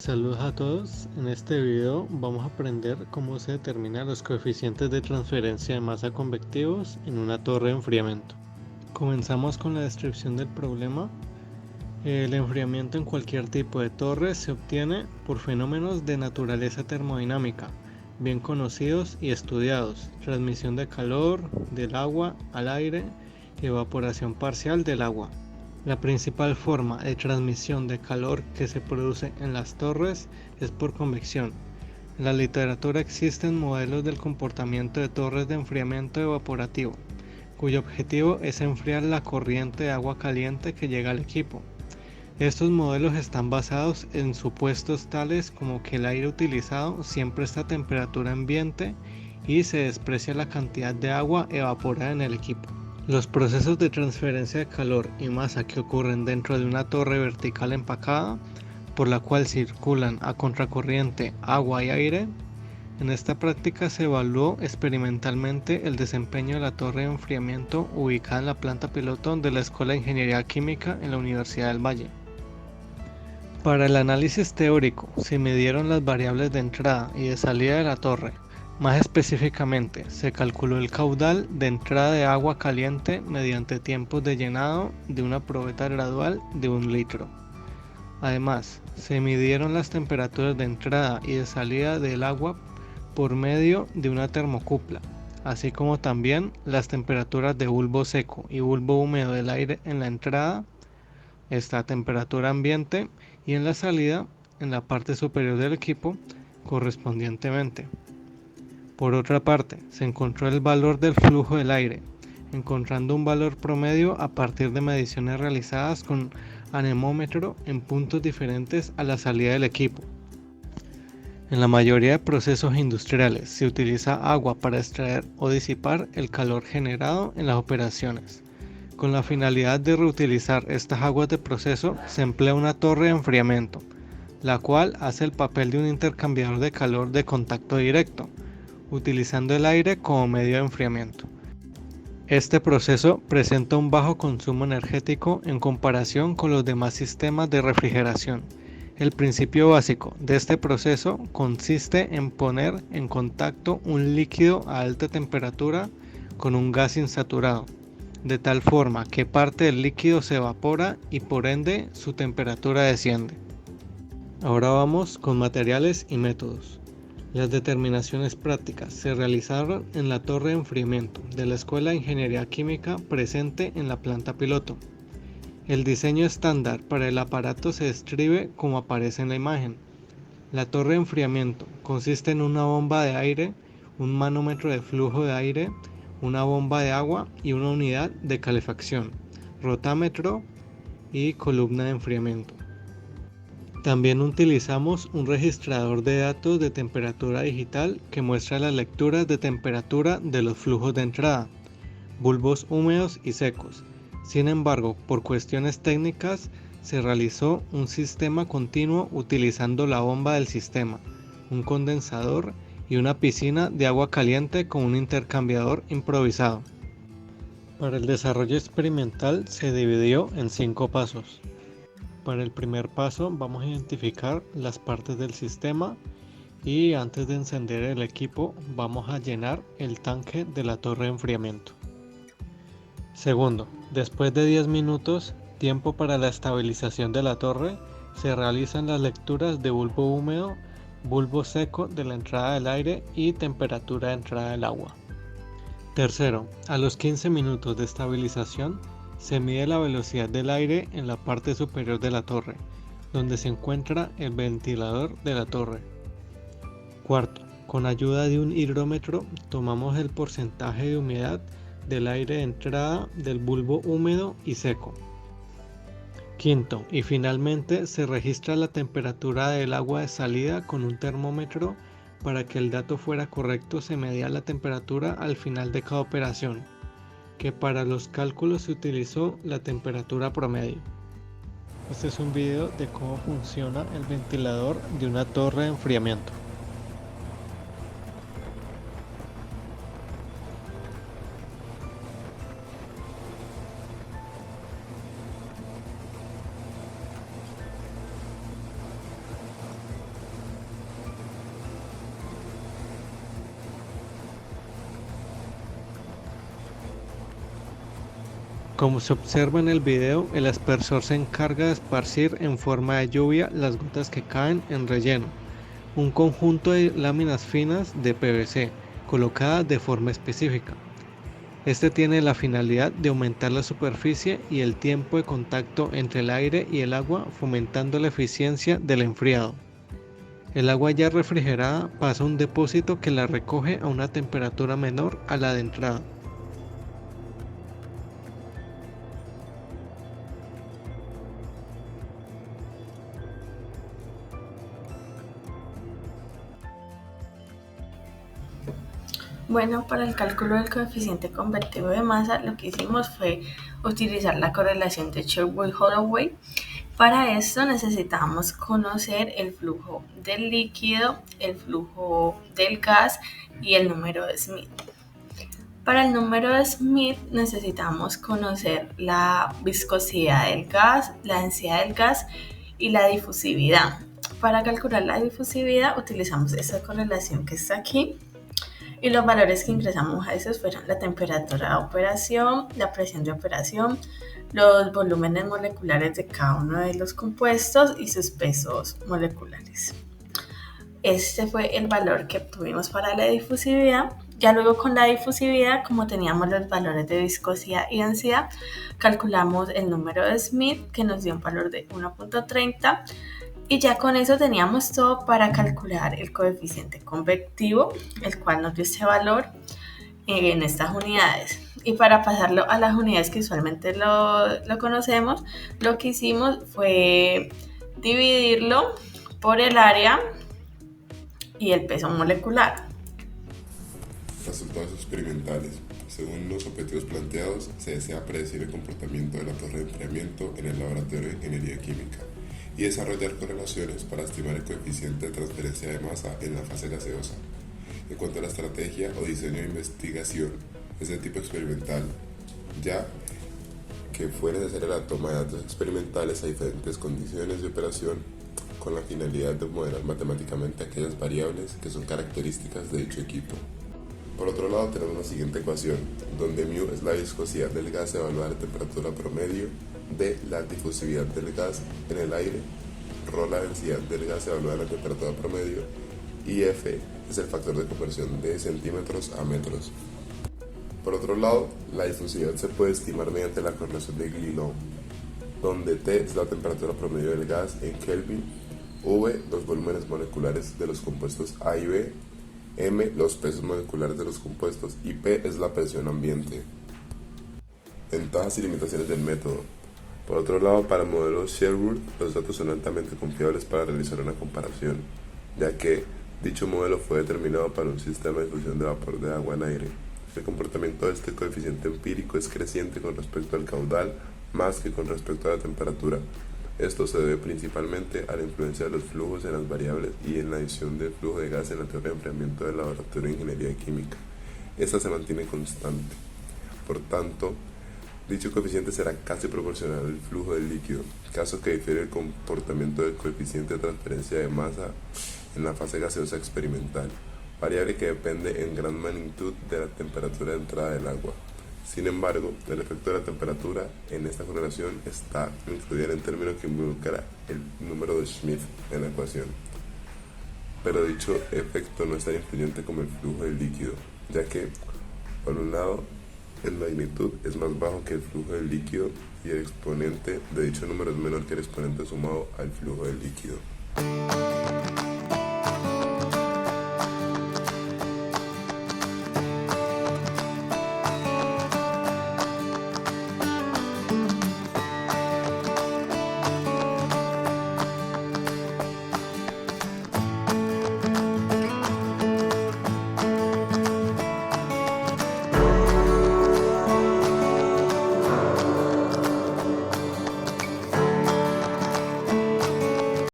Saludos a todos, en este video vamos a aprender cómo se determinan los coeficientes de transferencia de masa convectivos en una torre de enfriamiento. Comenzamos con la descripción del problema. El enfriamiento en cualquier tipo de torre se obtiene por fenómenos de naturaleza termodinámica, bien conocidos y estudiados: transmisión de calor del agua al aire y evaporación parcial del agua. La principal forma de transmisión de calor que se produce en las torres es por convección. En la literatura existen modelos del comportamiento de torres de enfriamiento evaporativo, cuyo objetivo es enfriar la corriente de agua caliente que llega al equipo. Estos modelos están basados en supuestos tales como que el aire utilizado siempre está a temperatura ambiente y se desprecia la cantidad de agua evaporada en el equipo. Los procesos de transferencia de calor y masa que ocurren dentro de una torre vertical empacada, por la cual circulan a contracorriente agua y aire. En esta práctica se evaluó experimentalmente el desempeño de la torre de enfriamiento ubicada en la planta piloto de la Escuela de Ingeniería Química en la Universidad del Valle. Para el análisis teórico se midieron las variables de entrada y de salida de la torre. Más específicamente, se calculó el caudal de entrada de agua caliente mediante tiempos de llenado de una probeta gradual de 1 litro. Además, se midieron las temperaturas de entrada y de salida del agua por medio de una termocupla, así como también las temperaturas de bulbo seco y bulbo húmedo del aire en la entrada, esta temperatura ambiente, y en la salida, en la parte superior del equipo, correspondientemente. Por otra parte, se encontró el valor del flujo del aire, encontrando un valor promedio a partir de mediciones realizadas con anemómetro en puntos diferentes a la salida del equipo. En la mayoría de procesos industriales se utiliza agua para extraer o disipar el calor generado en las operaciones. Con la finalidad de reutilizar estas aguas de proceso, se emplea una torre de enfriamiento, la cual hace el papel de un intercambiador de calor de contacto directo, utilizando el aire como medio de enfriamiento. Este proceso presenta un bajo consumo energético en comparación con los demás sistemas de refrigeración. El principio básico de este proceso consiste en poner en contacto un líquido a alta temperatura con un gas insaturado, de tal forma que parte del líquido se evapora y por ende su temperatura desciende. Ahora vamos con materiales y métodos. Las determinaciones prácticas se realizaron en la torre de enfriamiento de la Escuela de Ingeniería Química presente en la planta piloto. El diseño estándar para el aparato se describe como aparece en la imagen. La torre de enfriamiento consiste en una bomba de aire, un manómetro de flujo de aire, una bomba de agua y una unidad de calefacción, rotámetro y columna de enfriamiento. También utilizamos un registrador de datos de temperatura digital que muestra las lecturas de temperatura de los flujos de entrada, bulbos húmedos y secos. Sin embargo, por cuestiones técnicas, se realizó un sistema continuo utilizando la bomba del sistema, un condensador y una piscina de agua caliente con un intercambiador improvisado. Para el desarrollo experimental se dividió en 5 pasos. Para el primer paso vamos a identificar las partes del sistema y antes de encender el equipo vamos a llenar el tanque de la torre de enfriamiento. Segundo, después de 10 minutos, tiempo para la estabilización de la torre, se realizan las lecturas de bulbo húmedo, bulbo seco de la entrada del aire y temperatura de entrada del agua. Tercero, a los 15 minutos de estabilización, se mide la velocidad del aire en la parte superior de la torre, donde se encuentra el ventilador de la torre. Cuarto, con ayuda de un higrómetro tomamos el porcentaje de humedad del aire de entrada del bulbo húmedo y seco. Quinto, y finalmente se registra la temperatura del agua de salida con un termómetro. Para que el dato fuera correcto se medía la temperatura al final de cada operación, que para los cálculos se utilizó la temperatura promedio. Este es un video de cómo funciona el ventilador de una torre de enfriamiento. Como se observa en el video, el aspersor se encarga de esparcir en forma de lluvia las gotas que caen en relleno, un conjunto de láminas finas de PVC, colocadas de forma específica. Este tiene la finalidad de aumentar la superficie y el tiempo de contacto entre el aire y el agua, fomentando la eficiencia del enfriado. El agua ya refrigerada pasa a un depósito que la recoge a una temperatura menor a la de entrada. Bueno, para el cálculo del coeficiente convectivo de masa, lo que hicimos fue utilizar la correlación de Sherwood-Holloway. Para esto necesitamos conocer el flujo del líquido, el flujo del gas y el número de Smith. Para el número de Smith necesitamos conocer la viscosidad del gas, la densidad del gas y la difusividad. Para calcular la difusividad utilizamos esta correlación que está aquí. Y los valores que ingresamos a esos fueron la temperatura de operación, la presión de operación, los volúmenes moleculares de cada uno de los compuestos y sus pesos moleculares. Este fue el valor que obtuvimos para la difusividad. Ya luego con la difusividad, como teníamos los valores de viscosidad y densidad, calculamos el número de Smith, que nos dio un valor de 1.30. Y ya con eso teníamos todo para calcular el coeficiente convectivo, el cual nos dio este valor en estas unidades. Y para pasarlo a las unidades que usualmente lo conocemos, lo que hicimos fue dividirlo por el área y el peso molecular. Resultados experimentales. Según los objetivos planteados, se desea predecir el comportamiento de la torre de enfriamiento en el laboratorio de ingeniería química y desarrollar correlaciones para estimar el coeficiente de transferencia de masa en la fase gaseosa. En cuanto a la estrategia o diseño de investigación, es de tipo experimental, ya que fue necesaria la toma de datos experimentales a diferentes condiciones de operación con la finalidad de modelar matemáticamente aquellas variables que son características de dicho equipo. Por otro lado, tenemos la siguiente ecuación, donde μ es la viscosidad del gas evaluada a temperatura promedio, D la difusividad del gas en el aire, ρ la densidad del gas evaluada a la temperatura promedio y F es el factor de conversión de centímetros a metros. Por otro lado, la difusividad se puede estimar mediante la correlación de Glilon, donde T es la temperatura promedio del gas en Kelvin, V los volúmenes moleculares de los compuestos A y B, M los pesos moleculares de los compuestos y P es la presión ambiente. Ventajas y limitaciones del método. Por otro lado, para el modelo Sherwood, los datos son altamente confiables para realizar una comparación, ya que dicho modelo fue determinado para un sistema de difusión de vapor de agua en aire. El comportamiento de este coeficiente empírico es creciente con respecto al caudal más que con respecto a la temperatura. Esto se debe principalmente a la influencia de los flujos en las variables y en la adición del flujo de gas en la teoría de enfriamiento del laboratorio de ingeniería química. Esta se mantiene constante. Por tanto, dicho coeficiente será casi proporcional al flujo del líquido, caso que difiere el comportamiento del coeficiente de transferencia de masa en la fase gaseosa experimental, variable que depende en gran magnitud de la temperatura de entrada del agua. Sin embargo, el efecto de la temperatura en esta correlación está incluido en términos que involucra el número de Schmidt en la ecuación. Pero dicho efecto no es tan influyente como el flujo del líquido, ya que, por un lado, en magnitud es más bajo que el flujo del líquido y el exponente de dicho número es menor que el exponente sumado al flujo del líquido.